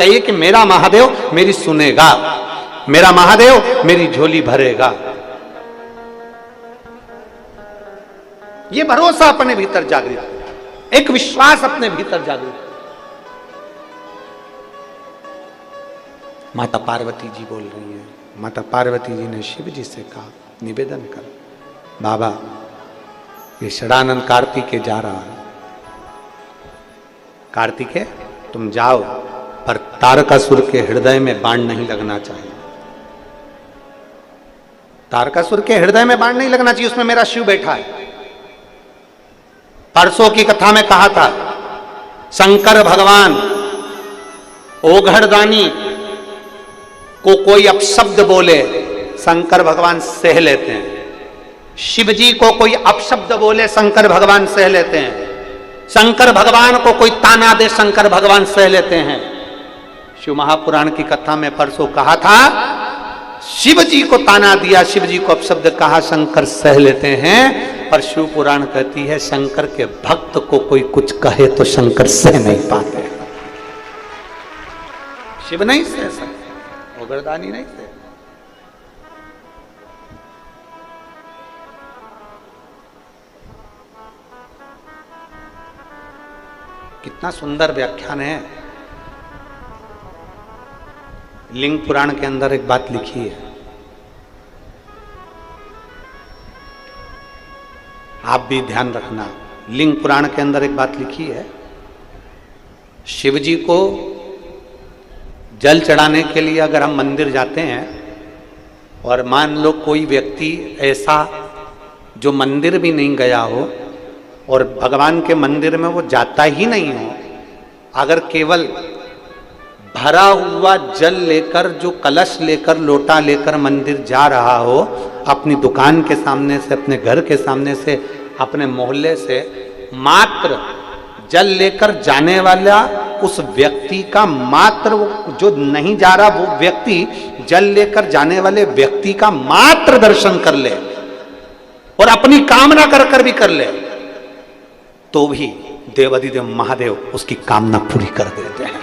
चाहिए कि मेरा महादेव मेरी सुनेगा, मेरा महादेव मेरी झोली भरेगा। ये भरोसा अपने भीतर जागृत, एक विश्वास अपने भीतर जागृत। माता पार्वती जी बोल रही है, माता पार्वती जी ने शिव जी से कहा, निवेदन कर बाबा, ये षडानंद कार्तिकेय जा रहा है, कार्तिकेय तुम जाओ, पर तारकासुर के हृदय में बाण नहीं लगना चाहिए। तारकासुर के हृदय में बाण नहीं लगना चाहिए, उसमें मेरा शिव बैठा है। परसों की कथा में कहा था, शंकर भगवान ओघड़दानी को कोई अपशब्द बोले, शंकर भगवान सह लेते हैं। शिव जी को कोई अपशब्द बोले, शंकर भगवान सह लेते हैं। शंकर भगवान को कोई ताना दे, शंकर भगवान सह लेते हैं। शिव महापुराण की कथा में परसों कहा था, शिव जी को ताना दिया, शिव जी को अपशब्द कहा, शंकर सह लेते हैं। और शिव पुराण कहती है, शंकर के भक्त को कोई कुछ कहे तो शंकर सह नहीं पाते, शिव नहीं सह सकते, ओघड़दानी नहीं सह। कितना सुंदर व्याख्यान है। लिंग पुराण के अंदर एक बात लिखी है, आप भी ध्यान रखना। लिंग पुराण के अंदर एक बात लिखी है, शिव जी को जल चढ़ाने के लिए अगर हम मंदिर जाते हैं, और मान लो कोई व्यक्ति ऐसा जो मंदिर भी नहीं गया हो और भगवान के मंदिर में वो जाता ही नहीं हो, अगर केवल भरा हुआ जल लेकर, जो कलश लेकर, लोटा लेकर मंदिर जा रहा हो, अपनी दुकान के सामने से, अपने घर के सामने से, अपने मोहल्ले से मात्र जल लेकर जाने वाला उस व्यक्ति का, मात्र वो जो नहीं जा रहा वो व्यक्ति जल लेकर जाने वाले व्यक्ति का मात्र दर्शन कर ले और अपनी कामना कर कर भी कर ले, तो भी देवाधिदेव महादेव उसकी कामना पूरी कर देते हैं।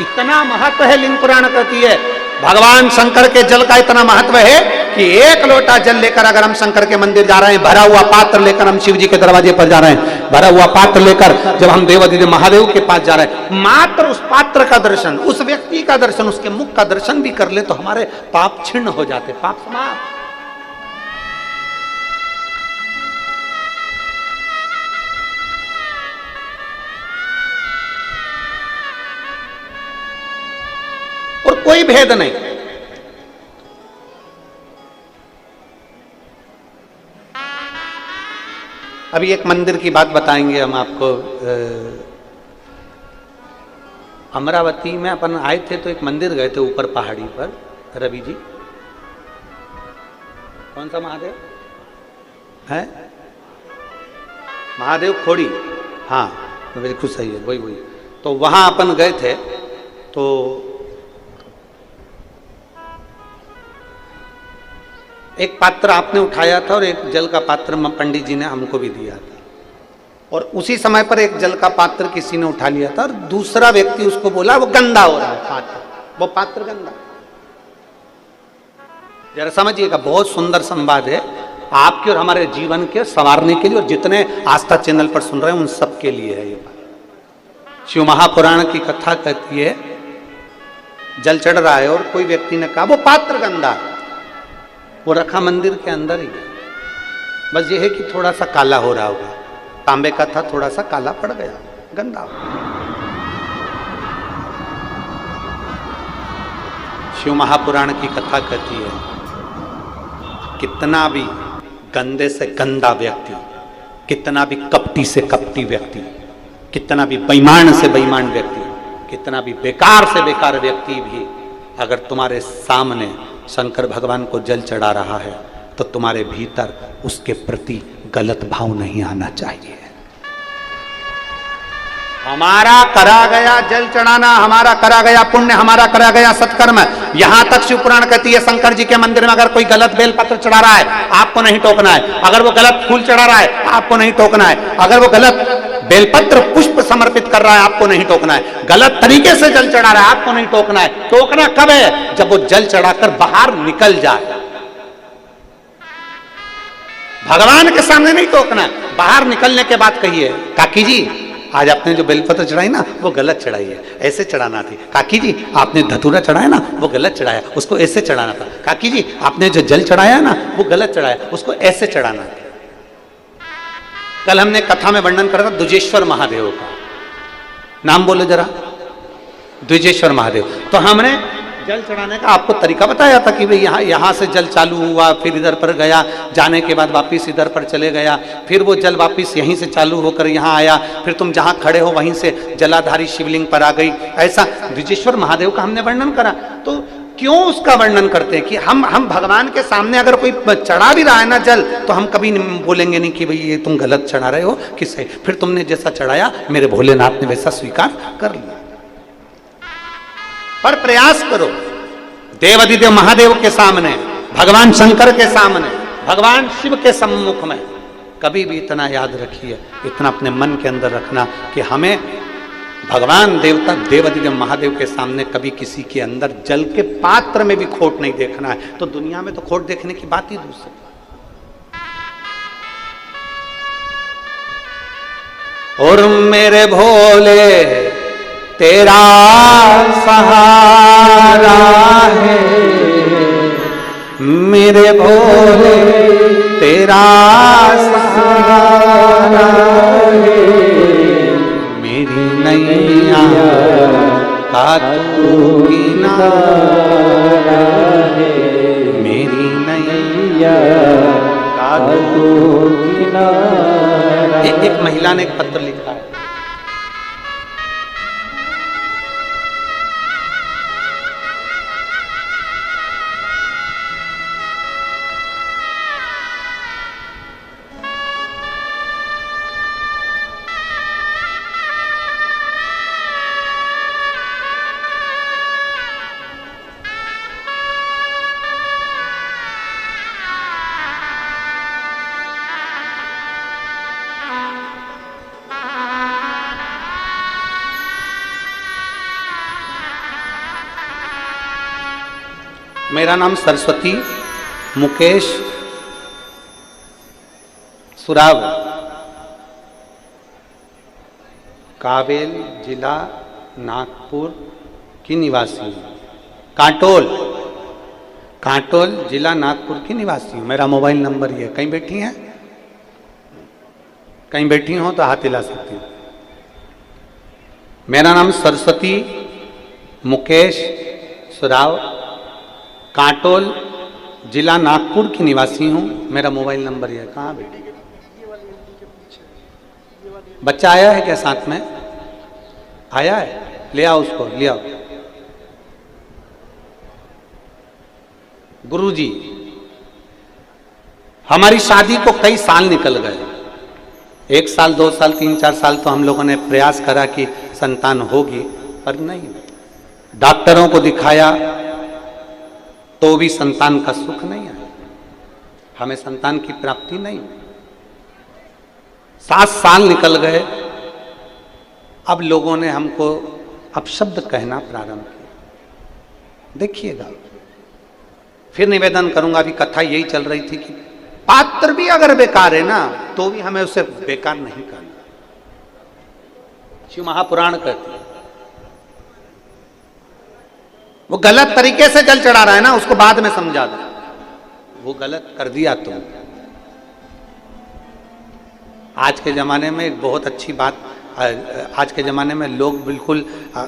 इतना महत्व है, लिंग पुराण कहती है, भगवान शंकर के जल का इतना महत्व है कि एक लोटा जल लेकर अगर हम शंकर के मंदिर जा रहे हैं, भरा हुआ पात्र लेकर हम शिव जी के दरवाजे पर जा रहे हैं, भरा हुआ पात्र लेकर जब हम देवाधिदेव महादेव के पास जा रहे हैं, मात्र उस पात्र का दर्शन, उस व्यक्ति का दर्शन, उसके मुख का दर्शन भी कर ले तो हमारे पाप छिन्न हो जाते, पाप समाप्त। और कोई भेद नहीं। अभी एक मंदिर की बात बताएंगे हम आपको। अमरावती में अपन आए थे तो एक मंदिर गए थे ऊपर पहाड़ी पर, रवि जी, कौन सा महादेव है? महादेव खोड़ी, हाँ बिल्कुल सही है, वही वही। तो वहां अपन गए थे, तो एक पात्र आपने उठाया था और एक जल का पात्र पंडित जी ने हमको भी दिया था, और उसी समय पर एक जल का पात्र किसी ने उठा लिया था और दूसरा व्यक्ति उसको बोला वो गंदा हो रहा है पात्र, वो पात्र गंदा। जरा समझिएगा, बहुत सुंदर संवाद है आपके और हमारे जीवन के संवारने के लिए, और जितने आस्था चैनल पर सुन रहे हैं उन सब के लिए है ये बात। शिव महापुराण की कथा कहती है, जल चढ़ रहा है और कोई व्यक्ति ने कहा वो पात्र गंदा है, वो रखा मंदिर के अंदर ही, बस ये है कि थोड़ा सा काला हो रहा होगा, तांबे का था, थोड़ा सा काला पड़ गया, गंदा। शिव महापुराण की कथा कहती है, कितना भी गंदे से गंदा व्यक्ति, कितना भी कपटी से कपटी व्यक्ति, कितना भी बेईमान से बेईमान व्यक्ति, कितना भी बेकार से बेकार व्यक्ति भी अगर तुम्हारे सामने शंकर भगवान को जल चढ़ा रहा है तो तुम्हारे भीतर उसके प्रति गलत भाव नहीं आना चाहिए। हमारा करा गया जल चढ़ाना, हमारा करा गया पुण्य, हमारा करा गया सत्कर्म, यहां तक शिव पुराण कहती है शंकर जी के मंदिर में अगर कोई गलत बेलपत्र चढ़ा रहा है आपको नहीं टोकना है, अगर वो गलत फूल चढ़ा रहा है आपको नहीं टोकना है, अगर वो गलत बेलपत्र पुष्प समर्पित कर रहा है, आपको नहीं टोकना है। गलत तरीके से जल चढ़ा रहा है, आपको नहीं टोकना है। टोकना कब है? जब वो जल चढ़ाकर बाहर निकल जाए। भगवान के सामने नहीं टोकना, बाहर निकलने के बाद कहिए, काकी जी आज आपने जो बेलपत्र चढ़ाई ना वो गलत चढ़ाई है, ऐसे चढ़ाना थी। काकी जी आपने धतूरा चढ़ाया ना वो गलत चढ़ाया, उसको ऐसे चढ़ाना था। काकी जी आपने जो जल चढ़ाया ना वो गलत चढ़ाया, उसको ऐसे चढ़ाना था। कल हमने कथा में वर्णन करा था द्विजेश्वर महादेव का, नाम बोले जरा, द्विजेश्वर महादेव। तो हमने जल चढ़ाने का आपको तरीका बताया था कि भाई यहाँ से जल चालू हुआ, फिर इधर पर गया, जाने के बाद वापिस इधर पर चले गया, फिर वो जल वापिस यहीं से चालू होकर यहाँ आया, फिर तुम जहाँ खड़े हो वहीं से जलाधारी शिवलिंग पर आ गई। ऐसा द्विजेश्वर महादेव का हमने वर्णन करा। तो क्यों उसका वर्णन करते हैं कि हम भगवान के सामने अगर कोई चढ़ा भी रहा है ना जल, तो हम कभी बोलेंगे नहीं कि भाई ये तुम गलत चढ़ा रहे हो, किससे, फिर तुमने जैसा चढ़ाया मेरे भोलेनाथ ने वैसा स्वीकार कर लिया। पर प्रयास करो, देवाधिदेव महादेव के सामने, भगवान शंकर के सामने, भगवान शिव के सम्मुख में कभी भी इतना याद रखिए, इतना अपने मन के अंदर रखना कि हमें भगवान देवता देवाधिदेव महादेव के सामने कभी किसी के अंदर जल के पात्र में भी खोट नहीं देखना है। तो दुनिया में तो खोट देखने की बात ही दूसरी। और मेरे भोले तेरा सहारा है, मेरे भोले तेरा सहारा है, मेरी नैया का तू किनारा है, मेरी नैया का तू किनारा। एक महिला ने एक पत्र लिखा है, मेरा नाम सरस्वती मुकेश सुराव, कावेल जिला नागपुर की निवासी हूँ। कांटोल जिला नागपुर की निवासी हूँ। मेरा मोबाइल नंबर ये, कहीं बैठी हैं, कहीं बैठी हो तो हाथ हिला सकती हूँ। मेरा नाम सरस्वती मुकेश सुराव, कांटोल जिला नागपुर की निवासी हूँ। मेरा मोबाइल नंबर यह, कहाँ बेटी, बच्चा आया है क्या साथ में? आया है, ले आओ उसको, ले आओ। गुरुजी, हमारी शादी को कई साल निकल गए, 1 साल 2 साल 3 4 साल तो हम लोगों ने प्रयास करा कि संतान होगी, पर नहीं। डॉक्टरों को दिखाया तो भी संतान का सुख नहीं आया, हमें संतान की प्राप्ति नहीं। 7 साल निकल गए, अब लोगों ने हमको अपशब्द कहना प्रारंभ किया। देखिएगा, फिर निवेदन करूंगा, अभी कथा यही चल रही थी कि पात्र भी अगर बेकार है ना तो भी हमें उसे बेकार नहीं करना। शिव महापुराण कहती है, वो गलत तरीके से जल चढ़ा रहा है ना, उसको बाद में समझा दो, वो गलत कर दिया तुम। आज के ज़माने में एक बहुत अच्छी बात, आज के ज़माने में लोग बिल्कुल,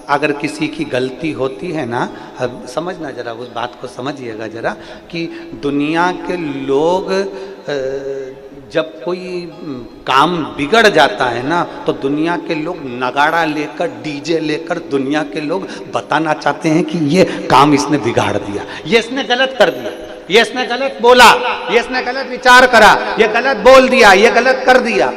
अगर किसी की गलती होती है ना, समझना जरा, उस बात को समझिएगा जरा, कि दुनिया के लोग जब कोई काम बिगड़ जाता है ना तो दुनिया के लोग नगाड़ा लेकर, डीजे लेकर दुनिया के लोग बताना चाहते हैं कि ये काम इसने बिगाड़ दिया, ये इसने गलत कर दिया, ये इसने गलत बोला, ये इसने गलत विचार करा, ये गलत बोल दिया, ये गलत कर दिया।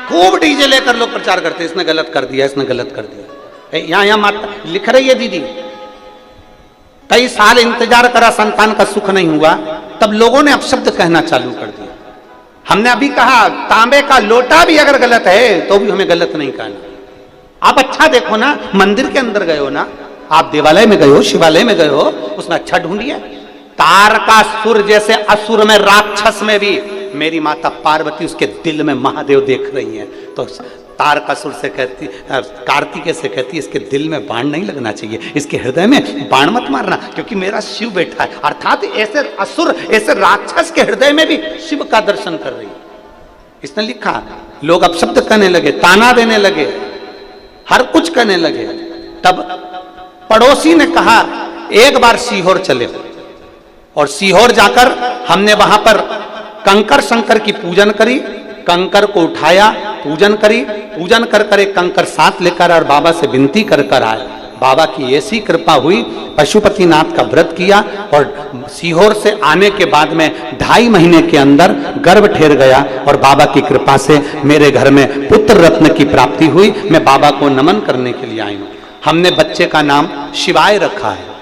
खूब डीजे लेकर लोग प्रचार करते हैं, इसने गलत कर दिया, इसने गलत कर दिया। यहां माता लिख रही है दीदी, कई साल इंतजार करा, संतान का सुख नहीं हुआ, तब लोगों ने अपशब्द कहना चालू कर दिया। हमने अभी कहा तांबे का लोटा भी अगर गलत है तो भी हमें गलत नहीं कहना। आप अच्छा देखो ना, मंदिर के अंदर गए हो ना, आप देवालय में गए हो, शिवालय में गए हो, उसमें अच्छा ढूंढिए। तारकासुर जैसे असुर में, राक्षस में भी मेरी माता पार्वती उसके दिल में महादेव देख रही है। तो तारकासुर से कहती, कार्तिकेय से कहती, इसके दिल में बाण नहीं लगना चाहिए, इसके हृदय में बाण मत मारना, क्योंकि मेरा शिव बैठा है। अर्थात ऐसे असुर, ऐसे राक्षस के हृदय में भी शिव का दर्शन कर रही है। इसने लिखा, लोग अपशब्द कहने लगे, ताना देने लगे, हर कुछ कहने लगे। तब पड़ोसी ने कहा एक बार सीहोर चले, और सीहोर जाकर हमने वहां पर कंकर शंकर की पूजन करी, कंकर को उठाया, पूजन करी, पूजन कर कर एक कंकर साथ लेकर और बाबा से विनती कर कर आए। बाबा की ऐसी कृपा हुई, पशुपतिनाथ का व्रत किया, और सीहोर से आने के बाद में 2.5 महीने के अंदर गर्भ ठहर गया, और बाबा की कृपा से मेरे घर में पुत्र रत्न की प्राप्ति हुई। मैं बाबा को नमन करने के लिए आई हूं। हमने बच्चे का नाम शिवाय रखा है।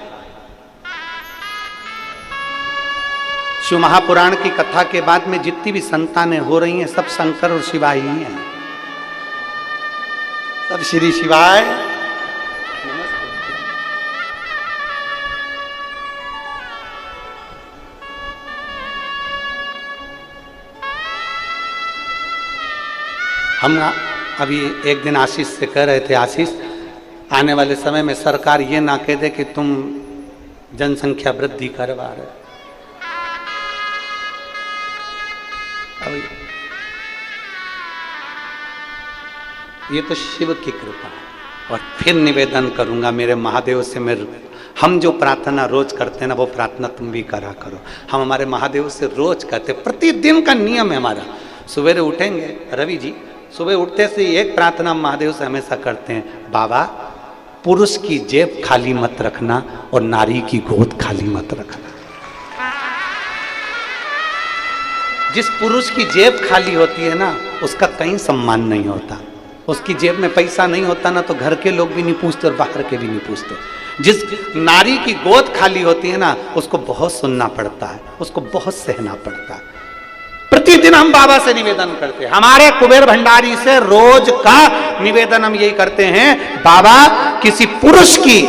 शिव महापुराण की कथा के बाद में जितनी भी संतानें हो रही हैं, सब शंकर और शिवाय ही हैं, सब श्री शिवाय। हम अभी एक दिन आशीष से कह रहे थे, आशीष आने वाले समय में सरकार ये ना कह दे कि तुम जनसंख्या वृद्धि करवा रहे। ये तो शिव की कृपा है। और फिर निवेदन करूंगा मेरे महादेव से, हम जो प्रार्थना रोज करते हैं ना, वो प्रार्थना तुम भी करा करो। हम हमारे महादेव से रोज कहते, प्रतिदिन का नियम है हमारा। सवेरे उठेंगे, रवि जी सुबह उठते से एक प्रार्थना महादेव से हमेशा करते हैं, बाबा पुरुष की जेब खाली मत रखना और नारी की गोद खाली मत रखना। जिस पुरुष की जेब खाली होती है ना, उसका कहीं सम्मान नहीं होता। उसकी जेब में पैसा नहीं होता ना, तो घर के लोग भी नहीं पूछते और बाहर के भी नहीं पूछते। जिस नारी की गोद खाली होती है ना, उसको बहुत सुनना पड़ता है, उसको बहुत सहना पड़ता है। प्रतिदिन हम बाबा से निवेदन करते हैं, हमारे कुबेर भंडारी से रोज का निवेदन हम यही करते हैं, बाबा किसी पुरुष की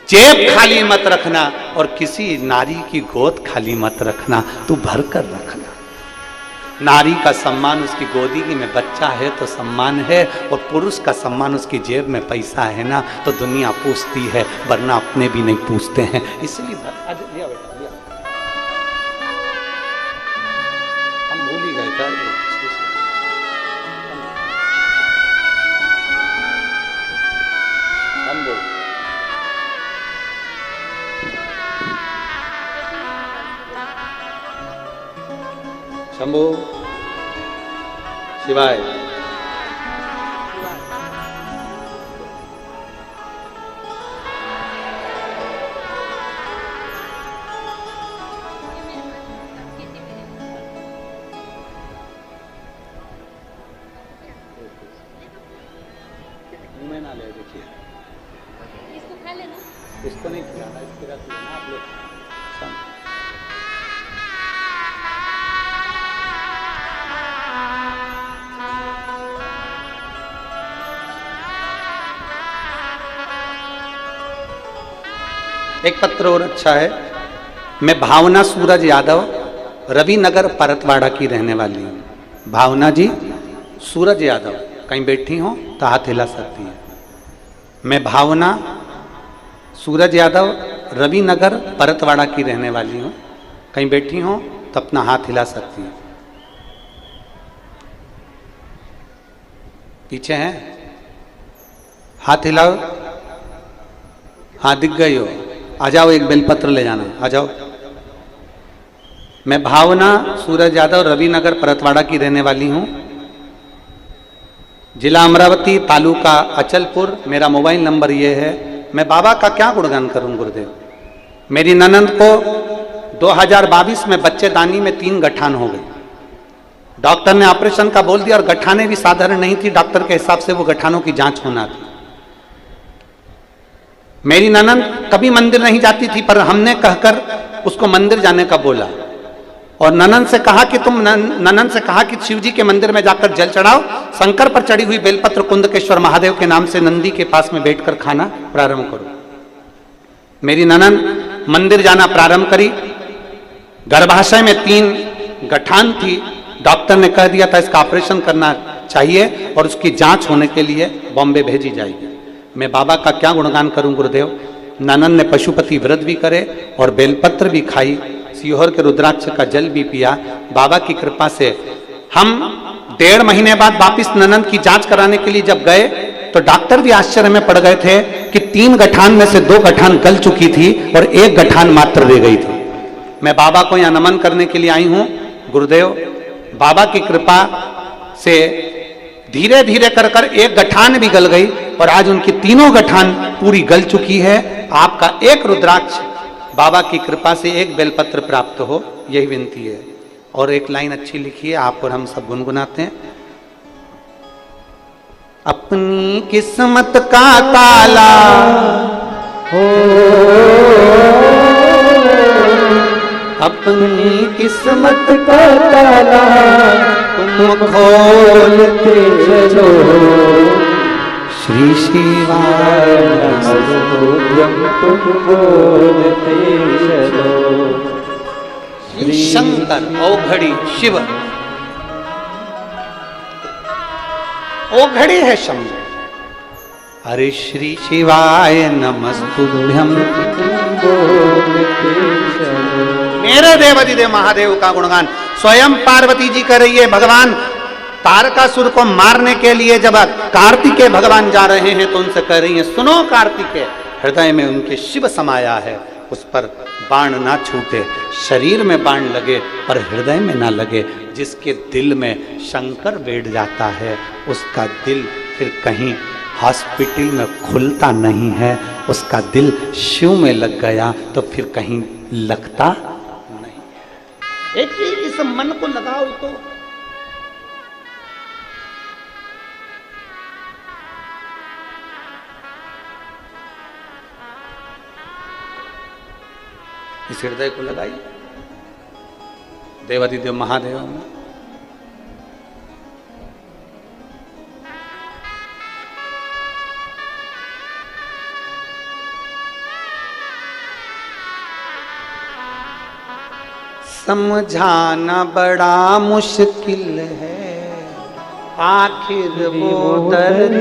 जेब खाली मत रखना और किसी नारी की गोद खाली मत रखना, तू भर कर रखना। नारी का सम्मान उसकी गोदी में बच्चा है तो सम्मान है, और पुरुष का सम्मान उसकी जेब में पैसा है ना, तो दुनिया पूछती है, वरना अपने भी नहीं पूछते हैं। इसलिए हम भूल ही गए था। शंभो शिवाय। मुंह ना ले, देखिए इसको खा लेना, इसको नहीं खिलाना, इसके साथ लेना आप लोग। एक पत्र और अच्छा है। मैं भावना सूरज यादव, रविनगर परतवाड़ा की रहने वाली हूँ। भावना जी सूरज यादव कहीं बैठी हो तो हाथ हिला सकती है। मैं भावना सूरज यादव, रविनगर परतवाड़ा की रहने वाली हूँ। कहीं बैठी हो तो अपना हाथ हिला सकती है। पीछे हैं, हाथ हिलाओ। हाँ दिख गई हो, आ जाओ, एक बेलपत्र ले जाना, आ जाओ। मैं भावना सूरज यादव, रविनगर परतवाड़ा की रहने वाली हूँ। जिला अमरावती, तालुका अचलपुर। मेरा मोबाइल नंबर ये है। मैं बाबा का क्या गुणगान करूं गुरुदेव। मेरी ननंद को 2022 में बच्चेदानी में 3 गठान हो गई। डॉक्टर ने ऑपरेशन का बोल दिया और गठाने भी साधारण नहीं थी, डॉक्टर के हिसाब से वो गठानों की जांच होना थी। मेरी ननंद कभी मंदिर नहीं जाती थी, पर हमने कहकर उसको मंदिर जाने का बोला और ननंद से कहा कि शिव जी के मंदिर में जाकर जल चढ़ाओ, शंकर पर चढ़ी हुई बेलपत्र कुंदकेश्वर महादेव के नाम से नंदी के पास में बैठकर खाना प्रारंभ करो। मेरी ननंद मंदिर जाना प्रारंभ करी। गर्भाशय में 3 गठान थी। डॉक्टर ने कह दिया था इसका ऑपरेशन करना चाहिए और उसकी जांच होने के लिए बॉम्बे भेजी जाएगी। मैं बाबा का क्या गुणगान करूं गुरुदेव। ननंद ने पशुपति व्रत भी करे और बेलपत्र भी खाई, सीहोर के रुद्राक्ष का जल भी पिया। बाबा की कृपा से हम 1.5 महीने बाद वापिस ननंद की जांच कराने के लिए जब गए तो डॉक्टर भी आश्चर्य में पड़ गए थे कि 3 गठान में से 2 गठान गल चुकी थी और 1 गठान मात्र रह गई थी। मैं बाबा को यहां नमन करने के लिए आई हूं गुरुदेव। बाबा की कृपा से धीरे धीरे कर 1 गठान भी गल गई और आज उनकी 3 गठान पूरी गल चुकी है। आपका 1 रुद्राक्ष बाबा की कृपा से 1 बेलपत्र प्राप्त हो, यही विनती है। और एक लाइन अच्छी लिखी है, आप और हम सब गुनगुनाते हैं। अपनी किस्मत का ताला हो, अपनी किस्मत का ताला तुम खोलते चलो, श्री शिवाय तुम बोलते चलो। श्री शंकर ओघड़ी शिव, ओघड़ी है शंकर। हरे श्री शिवाय नमस्तुभ्यं मेरे देवाधिदेव महादेव का गुणगान स्वयं पार्वती जी कर रही है। भगवान तारकासुर को मारने के लिए जब कार्तिकेय भगवान जा रहे हैं तो उनसे कह रही हैं, सुनो कार्तिकेय, हृदय में उनके शिव समाया है, उस पर बाण ना छूटे, शरीर में बाण लगे पर हृदय में ना लगे। जिसके दिल में शंकर बैठ जाता है उसका दिल फिर कहीं हॉस्पिटल में खुलता नहीं है। उसका दिल शिव में लग गया तो फिर कहीं लगता नहीं है। एक इस मन को लगाओ तो इस हृदय को लगाइए देवाधिदेव महादेव में। समझाना बड़ा मुश्किल है, आखिर वो दर्द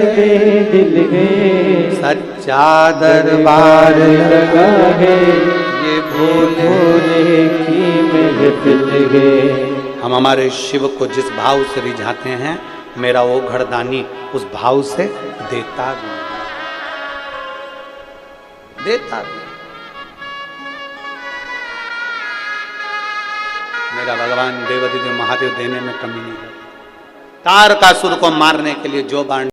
दिल है, सच्चा दरबार लगा है, ये भोले की महफिल है। हम हमारे शिव को जिस भाव से रिझाते हैं, मेरा वो घरदानी उस भाव से देता भी देता भी। मेरा भगवान देवाधिदेव महादेव देने में कमी नहीं है। तारकासुर को मारने के लिए जो बाण